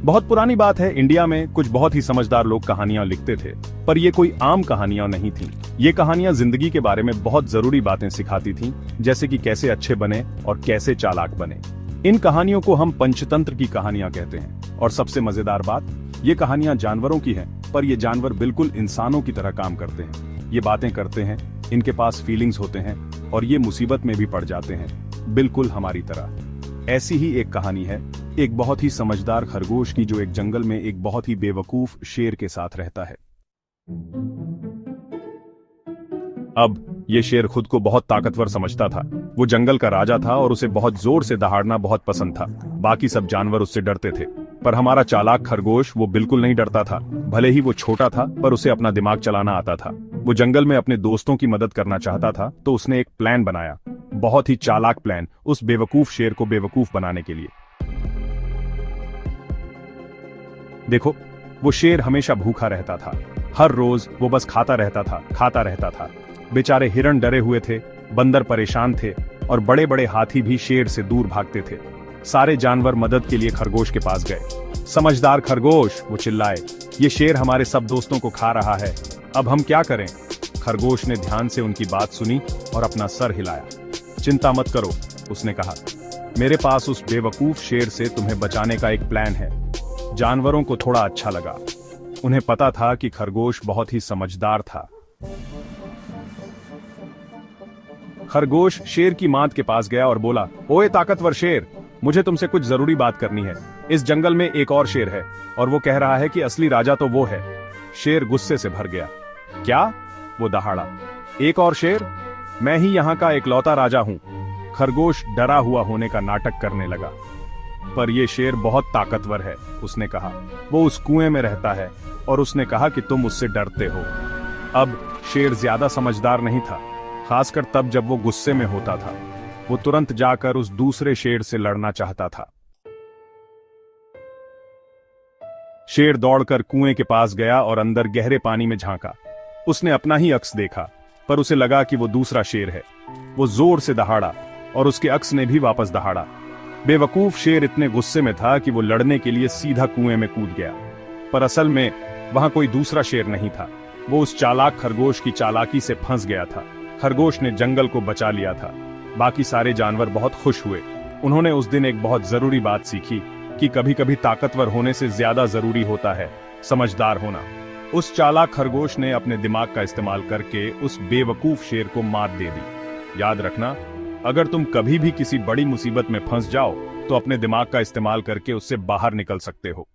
बहुत पुरानी बात है, इंडिया में कुछ बहुत ही समझदार लोग कहानियां लिखते थे, पर ये कोई आम कहानियां नहीं थीं। ये कहानियां जिंदगी के बारे में बहुत जरूरी बातें सिखाती थीं, जैसे कि कैसे अच्छे बने और कैसे चालाक बने। इन कहानियों को हम पंचतंत्र की कहानियां कहते हैं। और सबसे मजेदार बात, ये कहानियां जानवरों की हैं, पर ये जानवर बिल्कुल इंसानों की तरह काम करते हैं। ये बातें करते हैं, इनके पास फीलिंग्स होते हैं और ये मुसीबत में भी पड़ जाते हैं, बिल्कुल हमारी तरह। ऐसी ही एक कहानी है एक बहुत ही समझदार खरगोश की, जो एक जंगल में एक बहुत ही बेवकूफ शेर के साथ रहता है। अब ये शेर खुद को बहुत ताकतवर समझता था। वो जंगल का राजा था और उसे बहुत जोर से दहाड़ना बहुत पसंद था। बाकी सब जानवर उससे डरते थे, पर हमारा चालाक खरगोश वो बिल्कुल नहीं डरता था। भले ही वो छोटा था, पर उसे अपना दिमाग चलाना आता था। वो जंगल में अपने दोस्तों की मदद करना चाहता था, तो उसने एक प्लान बनाया, बहुत ही चालाक प्लान, उस बेवकूफ शेर को बेवकूफ बनाने के लिए। देखो, वो शेर हमेशा भूखा रहता था। हर रोज वो बस खाता रहता था। बेचारे हिरण डरे हुए थे, बंदर परेशान थे और बड़े बड़े हाथी भी शेर से दूर भागते थे। सारे जानवर मदद के लिए खरगोश के पास गए। समझदार खरगोश, वो चिल्लाए, ये शेर हमारे सब दोस्तों को खा रहा है, अब हम क्या करें? खरगोश ने ध्यान से उनकी बात सुनी और अपना सर हिलाया। चिंता मत करो, उसने कहा, मेरे पास उस बेवकूफ शेर से तुम्हें बचाने का एक प्लान है। जानवरों को थोड़ा अच्छा लगा। उन्हें पता था कि खरगोश बहुत ही समझदार था। खरगोश शेर की माद के पास गया और बोला, ओए ताकतवर शेर, मुझे तुमसे कुछ जरूरी बात करनी है। इस जंगल में एक और शेर है और वो कह रहा है कि असली राजा तो वो है। शेर गुस्से से भर गया। क्या? वो दहाड़ा, एक और शेर? मैं ही यहाँ का इकलौता राजा हूँ। खरगोश डरा हुआ होने का नाटक करने लगा। पर यह शेर बहुत ताकतवर है, उसने कहा। वो उस कुएं में रहता है और उसने कहा कि तुम उससे डरते हो। अब शेर ज्यादा समझदार नहीं था, खासकर तब जब वो गुस्से में होता था। वो तुरंत जाकर उस दूसरे शेर से लड़ना चाहता था। शेर दौड़कर कुएं के पास गया और अंदर गहरे पानी में झांका। उसने अपना ही अक्स देखा, पर उसे लगा कि वो दूसरा शेर है। वो जोर से दहाड़ा और उसके अक्स ने भी वापस दहाड़ा। बेवकूफ शेर इतने गुस्से में था कि वो लड़ने के लिए सीधा कुएं में कूद गया, पर असल में वहां कोई दूसरा शेर नहीं था। वो उस चालाक खरगोश की चालाकी से फंस गया था। खरगोश ने जंगल को बचा लिया था। बाकी सारे जानवर बहुत खुश हुए। उन्होंने उस दिन एक बहुत जरूरी बात सीखी कि कभी कभी ताकतवर होने से ज्यादा जरूरी होता है समझदार होना। उस चालाक खरगोश ने अपने दिमाग का इस्तेमाल करके उस बेवकूफ शेर को मात दे दी। याद रखना, अगर तुम कभी भी किसी बड़ी मुसीबत में फंस जाओ तो अपने दिमाग का इस्तेमाल करके उससे बाहर निकल सकते हो।